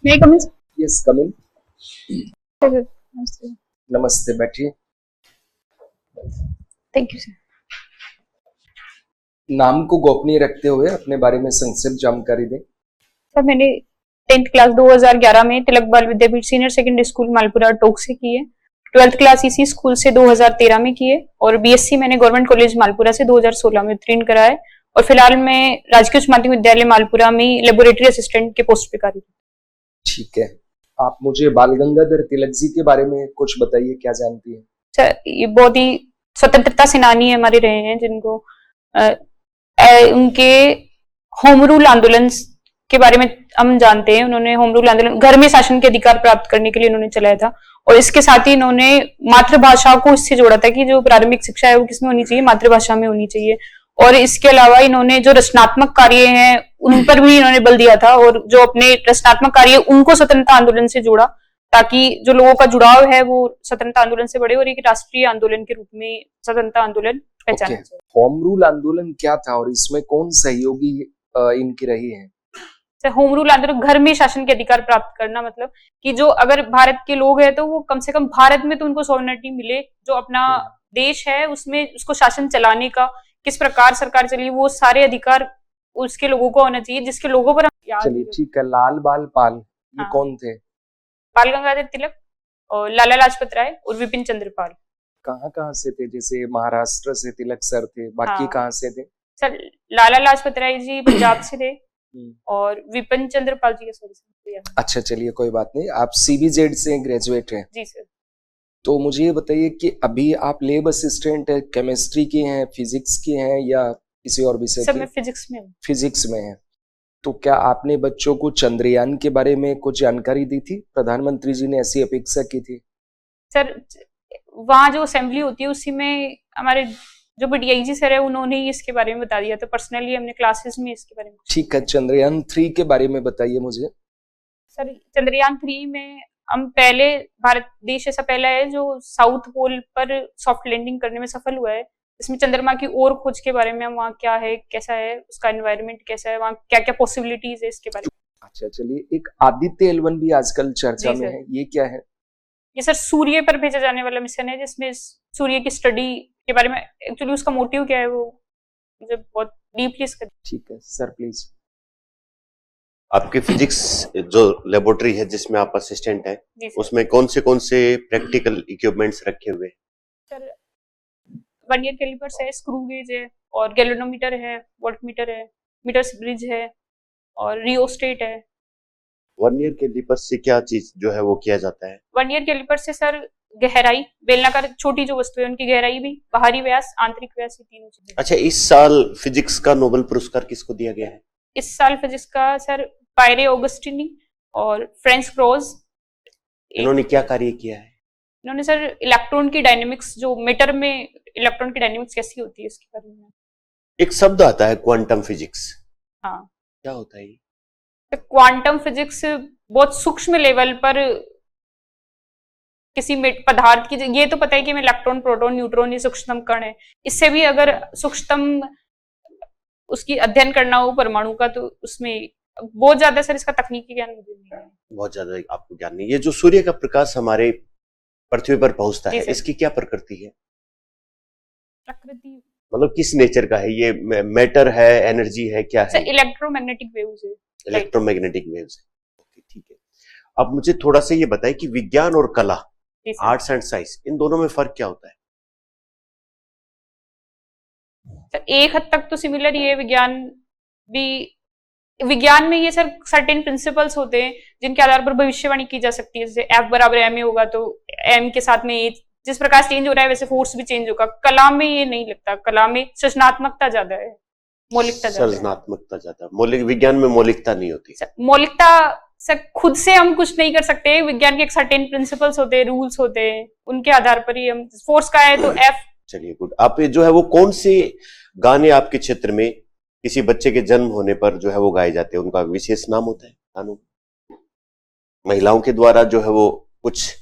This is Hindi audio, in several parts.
May I come in? Yes come in. Namaste. नमस्ते, बैठिए। Thank you, sir. नाम को गोपनीय रखते हुए अपने बारे में संक्षिप्त जानकारी दें। सर मैंने 10th क्लास 2011 में तिलक बाल विद्यापीठ सीनियर सेकेंडरी स्कूल मालपुरा टोक से की है। 12th क्लास इसी स्कूल से 2013 में की है और बीएससी मैंने गवर्नमेंट कॉलेज मालपुरा से 2016 में उत्तीर्ण करा है और फिलहाल मैं राजकीय उच्च माध्यमिक विद्यालय मालपुरा में लेबोरेटरी असिस्टेंट के पोस्ट पे कार्यरत हूँ। ठीक है, आप मुझे बाल गंगाधर तिलक जी के बारे में कुछ बताइए, क्या जानती हैं? सर ये बहुत ही स्वतंत्रता सेनानी हमारे रहे हैं जिनको उनके होम रूल आंदोलन के बारे में हम जानते हैं। उन्होंने होम रूल आंदोलन घर में शासन के अधिकार प्राप्त करने के लिए उन्होंने चलाया था और इसके साथ ही इन्होंने मातृभाषा को इससे जोड़ा था कि जो प्रारंभिक शिक्षा है वो किसमें होनी चाहिए, मातृभाषा में होनी चाहिए। और इसके अलावा इन्होंने जो रचनात्मक कार्य हैं उन पर भी इन्होंने बल दिया था और जो अपने रचनात्मक कार्य उनको स्वतंत्रता आंदोलन से जोड़ा ताकि जो लोगों का जुड़ाव है वो स्वतंत्रता आंदोलन से बढ़े और एक राष्ट्रीय आंदोलन के रूप में स्वतंत्रता आंदोलन पहचाना जाए। होम रूल आंदोलन क्या था और इसमें कौन सहयोगी इनकी रही है? होम रूल आंदोलन घर में शासन के अधिकार प्राप्त करना, मतलब कि जो अगर भारत के लोग हैं तो वो कम से कम भारत में तो उनको सॉवरेनिटी मिले, जो अपना देश है उसमें उसको शासन चलाने का किस प्रकार सरकार चली वो सारे अधिकार उसके लोगों को होना चाहिए जिसके लोगों पर हम चलिए ठीक है। लाल बाल पाल ये कौन थे? बाल गंगाधर तिलक और लाला लाजपत राय और विपिन चंद्र पाल। कहाँ से थे? जैसे महाराष्ट्र से तिलक सर थे, बाकी कहाँ से थे? सर लाला लाजपत राय जी पंजाब से थे और विपिन चंद्र पाल जी सॉरी। अच्छा चलिए कोई बात नहीं। आप सीबीजेड से ग्रेजुएट हैं? जी सर। तो मुझे ये बताइए कि अभी आप लैब असिस्टेंट केमिस्ट्री के हैं, फिजिक्स के हैं या किसी और विषय के? सर मैं फिजिक्स में हूँ। फिजिक्स में है। तो क्या आपने बच्चों को चंद्रयान के बारे में कुछ जानकारी दी थी? प्रधानमंत्री जी ने ऐसी अपेक्षा की थी। सर वहाँ जो असेंबली होती है उसी में हमारे जो डीआईजी सर है उन्होंने ही इसके बारे में बता दिया था। पर्सनली हमने क्लासेस में इसके बारे में। ठीक है, चंद्रयान 3 के बारे में बताइए मुझे। सर चंद्रयान 3 में हम पहले भारत देश ऐसा पहला है जो साउथ पोल पर सॉफ्ट लैंडिंग करने में सफल हुआ है। इसमें चंद्रमा की और खोज के बारे में, वहाँ क्या है, कैसा है, उसका एनवायरनमेंट कैसा है, वहाँ क्या क्या पॉसिबिलिटीज है इसके बारे में। अच्छा चलिए, एक आदित्य L1 भी आजकल चर्चा में है, ये क्या है? ये सर सूर्य पर भेजा जाने वाला मिशन है जिसमें सूर्य की स्टडी के बारे में, एक्चुअली उसका मोटिव क्या है वो मुझे बहुत डीपली इसका। ठीक है सर प्लीज। आपकी फिजिक्स जो लेबोरेटरी है जिसमें आप असिस्टेंट हैं उसमें कौन से प्रैक्टिकल इक्विपमेंट्स रखे हुए हैं? सर वर्नियर कैलिपर्स है, स्क्रू गेज है और गैल्वेनोमीटर है, वोल्टमीटर है, मीटर्स ब्रिज है और रियोस्टेट है। वर्नियर कैलिपर से क्या चीज जो है वो किया जाता है? वर्नियर कैलिपर से सर गहराई, बेलनाकार छोटी जो वस्तु है उनकी गहराई भी, बाहरी व्यास, आंतरिक व्यास, ये तीनों चीजें। अच्छा, इस साल फिजिक्स का नोबेल पुरस्कार किसको दिया गया है? इस साल फिजिक्स का सर पायरे ऑगस्टिनी और फ्रेंच क्रोज। इन्होंने क्या कार्य किया है? इन्होंने सर इलेक्ट्रॉन की डायनेमिक्स, जो मैटर में इलेक्ट्रॉन की डायनेमिक्स कैसी होती है इसके बारे में। एक शब्द आता है क्वांटम फिजिक्स। हाँ, क्या होता है ये? क्वांटम फिजिक्स बहुत सूक्ष्म लेवल पर किसी पदार्थ की, ये तो पता है कि मैं इलेक्ट्रॉन, प्रोटॉन, न्यूट्रॉन ये सूक्ष्मतम कण है, इससे भी अगर सूक्ष्मतम उसकी अध्ययन करना हो परमाणु का तो उसमें बहुत ज्यादा सर इसका तकनीकी ज्ञान मुझे नहीं है। बहुत ज्यादा आपको ज्ञान नहीं। ये जो सूर्य का प्रकाश हमारे पृथ्वी पर पहुंचता है इसकी क्या प्रकृति है? प्रकृति मतलब किस नेचर का है ये? मैटर है, एनर्जी है, क्या है? इलेक्ट्रोमैग्नेटिक वेव्स है। इलेक्ट्रोमैग्नेटिक वेव्स है। ओके ठीक है। अब मुझे थोड़ा सा ये बताएं कि विज्ञान और कला, आर्ट्स एंड साइंस, इन दोनों में फर्क क्या होता है? एक हद तक तो सिमिलर ही है। विज्ञान में ये सर सर्टेन प्रिंसिपल्स होते हैं जिनके आधार पर भविष्यवाणी की जा सकती है। जैसे F बराबर ma होगा तो m के साथ में जिस प्रकार चेंज हो रहा है वैसे फोर्स भी चेंज होगा। कला में ये नहीं लगता, कला में सृजनात्मकता ज्यादा है, मौलिकता ज्यादा है। सृजनात्मकता ज्यादा, मौलिक विज्ञान में मौलिकता नहीं होती। मौलिकता सर खुद से हम कुछ नहीं कर सकते। विज्ञान के एक सर्टेन प्रिंसिपल्स होते हैं, रूल्स होते हैं, उनके आधार पर ही हम, फोर्स का है तो F। चलिए गुड। आप जो है वो कौन से गाने आपके क्षेत्र में किसी बच्चे के जन्म होने पर जो है वो गाए जाते हैं, उनका विशेष नाम होता है? गानों महिलाओं के द्वारा जो है वो कुछ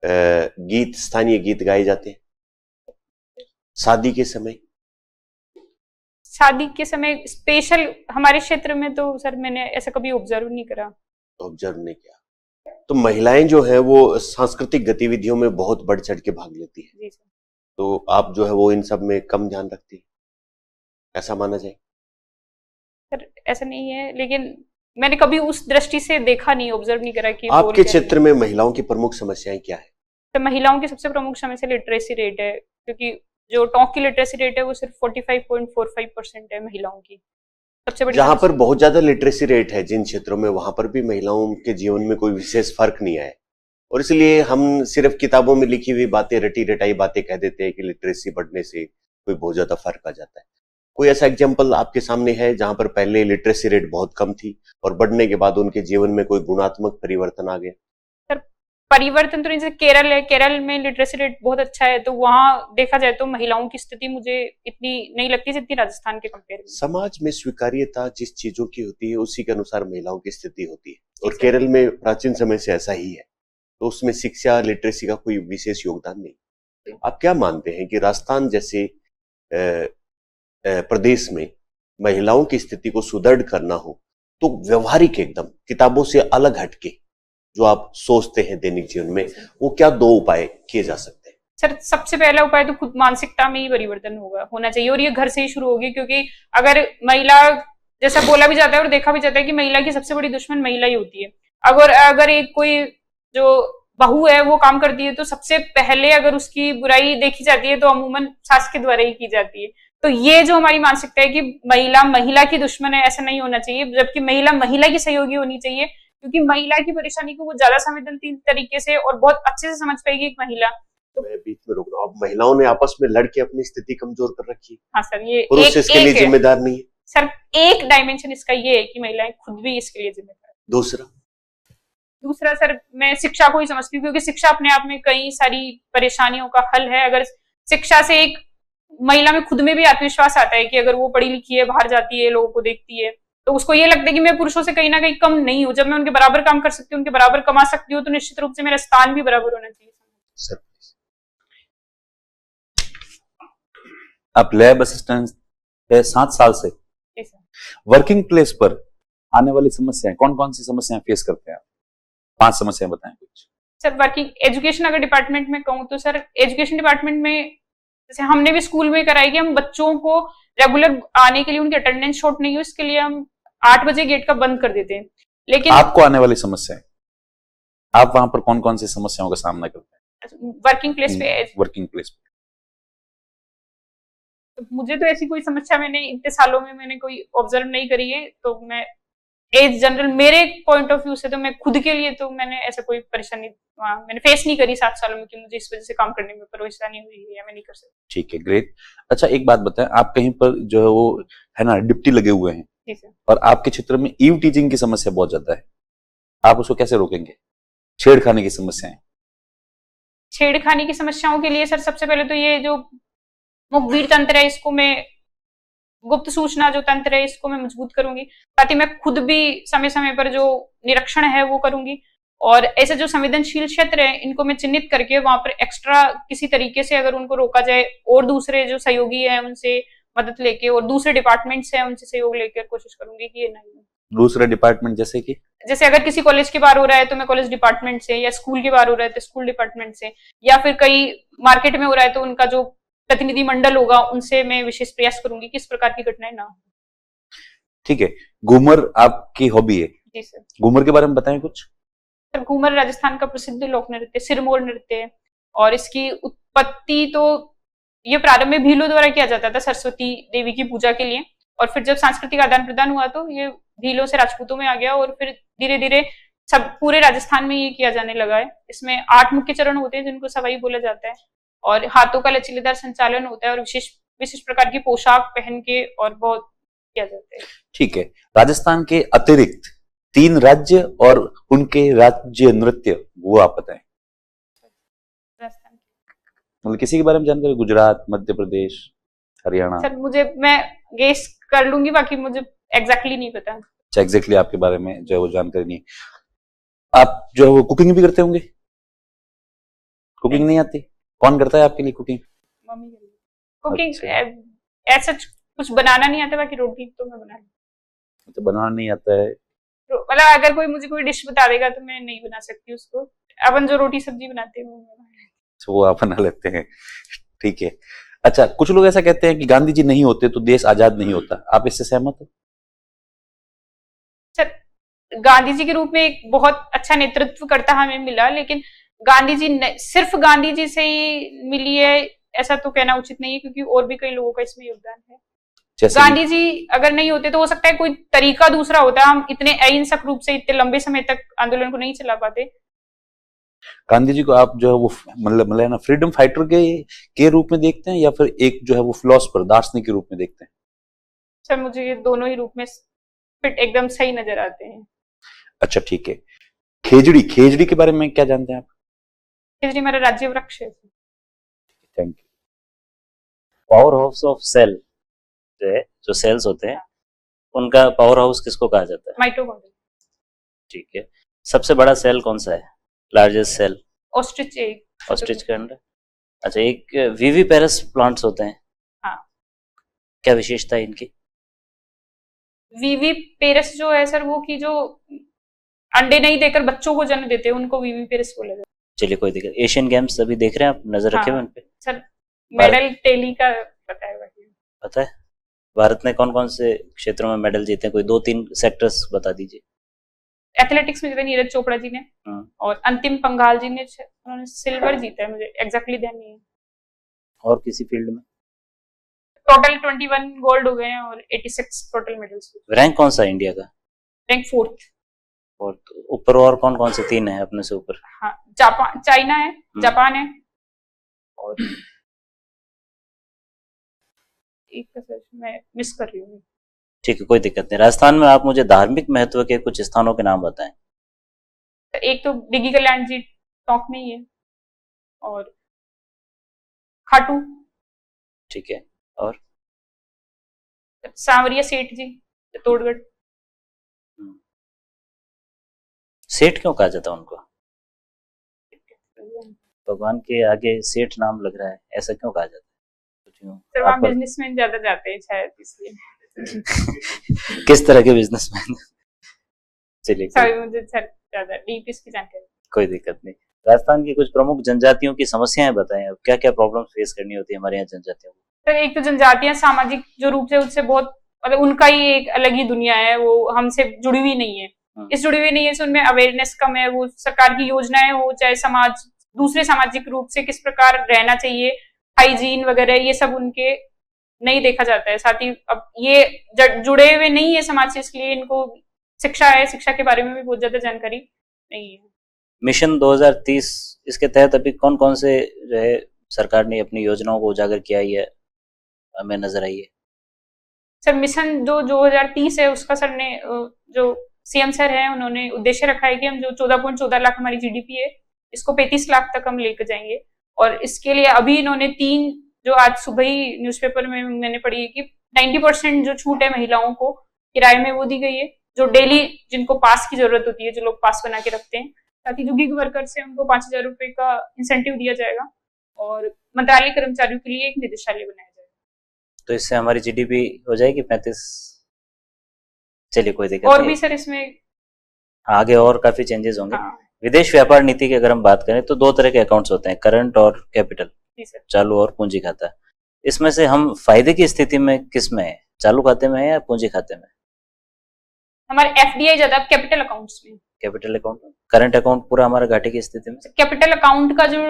गीत, स्थानीय गीत गाए जाते हैं। शादी के समय स्पेशल हमारे क्षेत्र में तो सर मैंने ऐसा कभी ऑब्जर्व नहीं करा। ऑब्जर्व नहीं किया। तो महिलाएं जो है वो सांस्कृतिक गतिविधियों में बहुत बढ़ चढ़ के भाग लेती है, जी सर। तो आप जो है वो इन सब में कम ध्यान रखती है, ऐसा माना जाए? सर ऐसा नहीं है, लेकिन मैंने कभी उस दृष्टि से देखा नहीं, ऑब्जर्व नहीं करा कि रोल आपके क्या है। क्षेत्र में महिलाओं की प्रमुख समस्याएं क्या है? तो महिलाओं की सबसे प्रमुख समस्या लिटरेसी रेट है, क्योंकि जो टॉक की लिटरेसी रेट है वो सिर्फ 45.45% है महिलाओं की। सबसे बड़ी जहां पर समस्या। बहुत ज्यादा लिटरेसी रेट है जिन क्षेत्रों में, वहां पर भी महिलाओं के जीवन में कोई विशेष फर्क नहीं आया, और इसलिए हम सिर्फ किताबों में लिखी हुई बातें, रटी रटाई बातें कह देते हैं कि लिटरेसी बढ़ने से कोई बहुत ज्यादा फर्क आ जाता है। कोई ऐसा एग्जाम्पल आपके सामने है जहां पर पहले लिटरेसी रेट बहुत कम थी और बढ़ने के बाद उनके जीवन में कोई गुणात्मक परिवर्तन आ गया? सर परिवर्तन तो नहीं, जैसे केरल है, केरल में लिटरेसी रेट बहुत अच्छा है, तो वहां देखा जाए तो महिलाओं की स्थिति मुझे इतनी नहीं लगती जितनी राजस्थान के कंपेयर में। समाज में स्वीकार्यता जिस चीजों की होती है उसी के अनुसार महिलाओं की स्थिति होती है, और जी सर। केरल में प्राचीन समय से ऐसा ही है, तो उसमें शिक्षा लिटरेसी का कोई विशेष योगदान नहीं। आप क्या मानते हैं कि राजस्थान जैसे प्रदेश में महिलाओं की स्थिति को सुदृढ़ करना हो तो व्यवहारिक एकदम किताबों से अलग हटके जो आप सोचते हैं दैनिक जीवन में, वो क्या दो उपाय किए जा सकते हैं? सर सबसे पहला उपाय तो खुद मानसिकता में ही परिवर्तन होना चाहिए, और ये घर से ही शुरू होगी, क्योंकि अगर महिला, जैसा बोला भी जाता है और देखा भी जाता है कि महिला की सबसे बड़ी दुश्मन महिला ही होती है। अगर एक कोई जो बहू है वो काम करती है तो सबसे पहले अगर उसकी बुराई देखी जाती है तो अमूमन सास के द्वारा ही की जाती है। तो ये जो हमारी मानसिकता है कि महिला की दुश्मन है, ऐसा नहीं होना चाहिए, जबकि महिला की सहयोगी होनी चाहिए, क्योंकि महिला की परेशानी को वो ज्यादा संवेदनशील तरीके से और बहुत अच्छे से समझ पाएगी एक महिला। तो मैं बीच में रोक रहा हूं, अब महिलाओं ने आपस में लड़के अपनी स्थिति कमजोर कर रखी है, हाँ सर, ये पुरुष इसके लिए जिम्मेदार नहीं है। सर एक डायमेंशन इसका ये है कि महिलाएं खुद भी इसके लिए जिम्मेदार है। दूसरा सर, मैं शिक्षा को ही समझती हूँ, क्योंकि शिक्षा अपने आप में कई सारी परेशानियों का हल है। अगर शिक्षा से एक महिला में खुद में भी आत्मविश्वास आता है कि अगर वो पढ़ी लिखी है, बाहर जाती है, लोगों को देखती है, तो उसको ये लगता है कि मैं पुरुषों से कहीं ना कहीं कम नहीं हूँ। जब मैं उनके बराबर काम कर सकती हूँ, उनके बराबर कमा सकती हूँ, तो निश्चित रूप से मेरा स्थान भी बराबर होना चाहिए। सर, आप लैब असिस्टेंट है 7 साल से, वर्किंग प्लेस पर आने वाली समस्याएं कौन कौन सी समस्याएं फेस करते हैं आप? 5 समस्याएं बताएं कुछ। सर वर्किंग एजुकेशन अगर डिपार्टमेंट में कहूँ तो सर, एजुकेशन डिपार्टमेंट में जैसे हमने भी स्कूल में कराई कि हम बच्चों को रेगुलर आने के लिए उनकी अटेंडेंस शॉर्ट नहीं हो, इसके लिए हम 8 बजे गेट का बंद कर देते हैं। लेकिन आपको आने वाली समस्याएं, आप वहां पर कौन कौन सी समस्याओं का सामना करते हैं वर्किंग प्लेस पे? वर्किंग प्लेस पे मुझे तो ऐसी कोई समस्या इतने सालों में मैंने कोई ऑब्जर्व नहीं करी है। तो मैं एज जनरल मेरे पॉइंट ऑफ व्यू से तो मैं खुद के लिए तो मैंने ऐसा कोई परेशानी मैंने फेस नहीं करी 7 सालों में कि मुझे इस वजह से काम करने में परेशानी हुई है या मैं नहीं कर सकती। ठीक है, ग्रेट। अच्छा एक बात बताएं, आप कहीं पर जो है वो है ना डिप्टी लगे हुए हैं, जी सर, और आपके क्षेत्र में ईव टीचिंग की समस्या बहुत ज्यादा है, आप उसको कैसे रोकेंगे? छेड़खानी की समस्याएं, छेड़खानी की समस्याओं के लिए सर सबसे पहले तो ये जो मुखबिर तंत्र है, इसको मैं गुप्त सूचना जो तंत्र है इसको मैं मजबूत करूंगी, साथ ही मैं खुद भी समय समय पर जो निरीक्षण है वो करूंगी, और ऐसे जो संवेदनशील क्षेत्र है इनको मैं चिन्हित करके वहां पर एक्स्ट्रा किसी तरीके से अगर उनको रोका जाए, और दूसरे जो सहयोगी है उनसे मदद लेके और दूसरे डिपार्टमेंट से उनसे सहयोग लेकर कोशिश करूंगी कि ये नहीं हो। दूसरे डिपार्टमेंट जैसे कि जैसे अगर किसी कॉलेज के बाहर हो रहा है तो मैं कॉलेज डिपार्टमेंट से, या स्कूल के बाहर हो रहा है तो स्कूल डिपार्टमेंट से, या फिर कई मार्केट में हो रहा है तो उनका जो प्रतिनिधि मंडल होगा उनसे मैं विशेष प्रयास करूंगी कि इस प्रकार की घटनाएं ना हो। ठीक है, घूमर आपकी हॉबी है? जी सर। घूमर के बारे में बताएं कुछ। सर घूमर राजस्थान का प्रसिद्ध लोक नृत्य, सिरमौर नृत्य है, और इसकी उत्पत्ति तो ये प्रारंभ में भीलों द्वारा किया जाता था सरस्वती देवी की पूजा के लिए, और फिर जब सांस्कृतिक आदान प्रदान हुआ तो ये भीलों से राजपूतों में आ गया, और फिर धीरे धीरे सब पूरे राजस्थान में ये किया जाने लगा है। इसमें 8 मुख्य चरण होते हैं जिनको सवाई बोला जाता है, और हाथों का लचीलेदार संचालन होता है, और विशेष प्रकार की पोशाक पहन के और बहुत किया जाता है। ठीक है, राजस्थान के अतिरिक्त 3 राज्य और उनके राज्य नृत्य वो आप बताएं। राजस्थान मतलब किसी के बारे में जानकारी? गुजरात, मध्य प्रदेश, हरियाणा? सर मैं गेस कर लूंगी, बाकी मुझे एग्जैक्टली नहीं पता। अच्छा, एग्जैक्टली आपके बारे में जो है वो जानकारी नहीं है। आप जो है वो कुकिंग भी करते होंगे? कुकिंग नहीं आती? कौन करता है आपके लिए कुकिंग? मम्मी कुकिंग ऐसा कुछ बनाना नहीं आता, बाकी रोटी तो मैं बना लूं। तो बनाना नहीं आता है? मतलब अगर कोई मुझे कोई डिश बता देगा तो मैं नहीं बना सकती उसको। अपन जो रोटी सब्जी बनाते हैं वो मैं बना लेती तो वो आप बना लेते हैं, ठीक है। अच्छा, कुछ लोग ऐसा कहते हैं कि गांधी जी नहीं होते तो देश आजाद नहीं होता, आप इससे सहमत हो? हूँ। सर, गांधी जी के रूप में एक बहुत अच्छा नेतृत्व करता हमें मिला, लेकिन गांधी जी सिर्फ गांधी जी से ही मिली है ऐसा तो कहना उचित नहीं है, क्योंकि और भी कई लोगों का इसमें योगदान है। जैसे गांधी जी अगर नहीं होते तो हो सकता है कोई तरीका दूसरा होता, हम इतने अहिंसक रूप से इतने लंबे समय तक आंदोलन को नहीं चला पाते। गांधी जी को आप जो है वो मतलब ना फ्रीडम फाइटर के रूप में देखते हैं या फिर एक जो है वो फिलोसफर दार्शनिक के रूप में देखते हैं? सर, मुझे ये दोनों ही रूप में फिट एकदम सही नजर आते हैं। अच्छा, ठीक है। खेजड़ी के बारे में क्या जानते हैं आप? खिचड़ी हमारा राज्य वृक्ष है। Thank you. Power house of cell जो है, जो सेल्स होते हैं उनका पावर हाउस किसको कहा जाता है? माइटोकॉन्ड्रिया। ठीक है। सबसे बड़ा सेल कौन सा है? Largest cell? Ostrich egg. Ostrich का अंडा। अच्छा, एक विविपेरस प्लांट्स होते हैं, हाँ। क्या विशेषता है इनकी? विविपेरस जो है सर, वो की जो अंडे नहीं देकर बच्चों को जन्म देते हैं उनको विविपेरस बोला जाता चलिए, कोई दिक्कत। एशियन गेम्स अभी देख रहे हैं आप, नजर रखे हुए हाँ। उन पे? है। सर, मेडल टेली का पता है बाकी। पता है? भारत ने कौन कौन से क्षेत्रों में मेडल जीते हैं? कोई 2-3 सेक्टर्स बता दीजिए। एथलेटिक्स में जीता नीरज चोपड़ा जी ने, और अंतिम पंघाल जी ने, उन्होंने सिल्वर जीता है, मुझे एग्जैक्टली ध्यान नहीं है। और किसी फील्ड में? टोटल 21 गोल्ड हो गए हैं और 86 टोटल मेडल्स। रैंक कौन सा है इंडिया का? Rank 4th। और ऊपर और कौन कौन से 3 है अपने से ऊपर? हाँ, जापान, चाइना है, जापान है, और एक का सर मैं मिस कर रही हूँ। ठीक है, कोई दिक्कत नहीं। राजस्थान में आप मुझे धार्मिक महत्व के कुछ स्थानों के नाम बताएं। एक तो डिगी कल्याण जी टोंक में ही है, और खाटू, ठीक है, और सांवरिया सेठ जी चित्तौड़गढ़। सेठ क्यों कहा जाता है उनको? भगवान के आगे सेठ नाम लग रहा है, ऐसा क्यों कहा जाता है? सर, वहाँ बिजनेसमैन ज्यादा जाते हैं शायद इसलिए। किस तरह के बिजनेसमैन? चलिए, सॉरी, मुझे सर ज्यादा डीप इसकी जानकारी। कोई दिक्कत नहीं। राजस्थान की कुछ प्रमुख जनजातियों की समस्याएं बताएं, अब क्या क्या प्रॉब्लम फेस करनी होती है हमारे यहाँ जनजातियों को? सर, एक तो जनजातियां सामाजिक जो रूप से उससे बहुत, मतलब उनका ही एक अलग ही दुनिया है, वो हमसे जुड़ी हुई नहीं है। इस जुड़ी हुई नहीं है, उनमें अवेयरनेस कम है। वो सरकार की योजनाएं हो चाहे समाज दूसरे सामाजिक रूप से किस प्रकार रहना चाहिए, हाइजीन वगैरह, ये सब उनके नहीं देखा जाता है। साथ ही अब ये जुड़े हुए नहीं है समाज से, इसलिए इनको शिक्षा है, शिक्षा के बारे में भी बहुत ज्यादा जानकारी नहीं है। मिशन 2030, इसके तहत अभी कौन कौन से जो है सरकार ने अपनी योजनाओं को उजागर किया है, हमें नजर आई है? सर, मिशन जो 2030 है उसका सर ने, जो सीएम सर है, उन्होंने उद्देश्य रखा है कि हम जो 14.14 लाख हमारी जीडीपी है, इसको 35 लाख तक हम लेकर जाएंगे। और इसके लिए अभी इन्होंने 3, जो आज सुबह ही न्यूज़पेपर में मैंने पढ़ी है कि 90% जो छूट है महिलाओं को किराए में वो दी गई है, जो डेली जिनको पास की जरूरत होती है, जो लोग पास बना के रखते हैं। साथ ही जो गिग वर्कर्स है उनको 5,000 रुपए का इंसेंटिव दिया जाएगा, और मंत्रालय कर्मचारियों के लिए एक निदेशालय बनाया जाएगा। तो इससे हमारी जीडीपी हो जाएगी 35। चलिए, कोई दिक्कत और नहीं। भी सर इसमें आगे और काफी चेंजेस होंगे। हाँ। विदेश व्यापार नीति की अगर हम बात करें तो 2 तरह के अकाउंट्स होते हैं, करंट और कैपिटल, चालू और पूंजी खाता। इसमें से हम फायदे की स्थिति में किस में है, चालू खाते में है या पूंजी खाते में? हमारे एफडीआई ज्यादा कैपिटल अकाउंट्स में। कैपिटल अकाउंट में। करंट अकाउंट पूरा हमारा घाटे की स्थिति में। कैपिटल अकाउंट का जो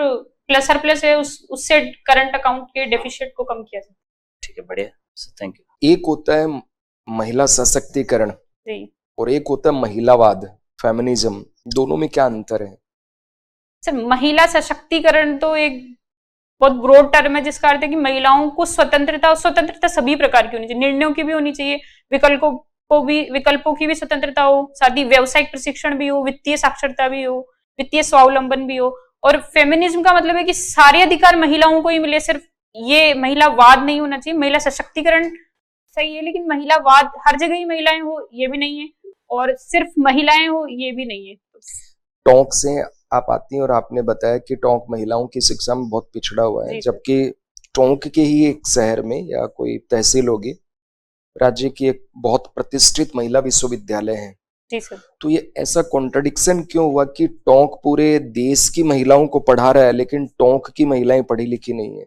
प्लस सरप्लस है उससे करंट अकाउंट के डेफिसिट को कम किया जाए। ठीक है, बढ़िया, थैंक यू। एक होता है महिला सशक्तिकरण जी। और एक होता है महिलावाद, फेमिनिज्म। दोनों में क्या अंतर है? सर, महिला सशक्तिकरण तो एक बहुत ब्रॉड टर्म है, जिसका अर्थ है कि महिलाओं को स्वतंत्रता सभी प्रकार की होनी चाहिए, निर्णयों की भी होनी चाहिए, विकल्पों की भी स्वतंत्रता हो, साथ ही व्यावसायिक प्रशिक्षण भी हो, वित्तीय साक्षरता भी हो, वित्तीय स्वावलंबन भी हो। और फेमिनिज्म का मतलब है कि सारे अधिकार महिलाओं को ही मिले। सिर्फ ये महिलावाद नहीं होना चाहिए। महिला सशक्तिकरण सही है, लेकिन महिलावाद हर जगह ही महिलाएं हो ये भी नहीं है, और सिर्फ महिलाएं हो ये भी नहीं है। टोंक से आप आती हैं और आपने बताया कि टोंक महिलाओं की शिक्षा में बहुत पिछड़ा हुआ है, जबकि टोंक के ही एक शहर में या कोई तहसील होगी, राज्य की एक बहुत प्रतिष्ठित महिला विश्वविद्यालय है। जी सर। तो ये ऐसा कॉन्ट्रडिक्शन क्यों हुआ कि टोंक पूरे देश की महिलाओं को पढ़ा रहा है लेकिन टोंक की महिलाएं पढ़ी लिखी नहीं है?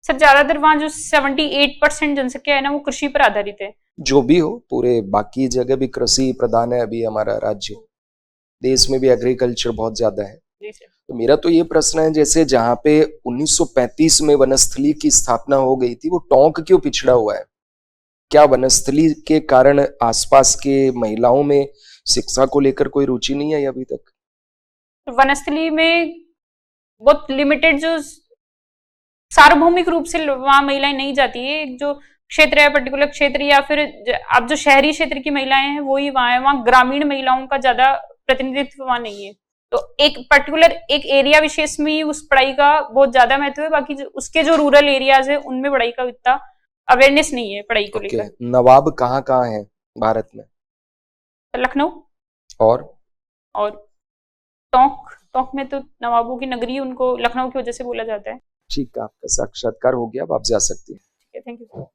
सर ज्यादातर वहाँ जो 78% जनसंख्या है ना वो कृषि पर आधारित है। जो भी हो, पूरे बाकी जगह भी कृषि प्रधान है अभी हमारा राज्य, देश में भी एग्रीकल्चर बहुत ज्यादा है। जी सर। तो मेरा तो ये प्रश्न है, जैसे जहाँ पे 1935 में वनस्थली की स्थापना हो गई थी, वो टोंक क्यों पिछड़ा हुआ है? क्या वनस्थली के कारण आसपास के महिलाओं में शिक्षा को लेकर कोई रुचि नहीं है अभी तक? तो वनस्थली में बहुत लिमिटेड जो सार्वभौमिक रूप से वहां महिलाएं नहीं जाती है, एक जो क्षेत्र है पर्टिकुलर क्षेत्र, या फिर अब जो शहरी क्षेत्र की महिलाएं हैं वो ही वहां है, वहां ग्रामीण महिलाओं का ज्यादा प्रतिनिधित्व वहां नहीं है। तो एक पर्टिकुलर एक एरिया विशेष में ही उस पढ़ाई का बहुत ज्यादा महत्व है, बाकी उसके जो रूरल एरियाज है उनमें पढ़ाई का इतना अवेयरनेस नहीं है पढ़ाई को लेकर। नवाब कहाँ कहाँ है भारत में? लखनऊ और टोंक में तो नवाबों की नगरी, उनको लखनऊ की वजह से बोला जाता है। ठीक है, आपका साक्षात्कार हो गया, अब आप जा सकती हैं। Thank you.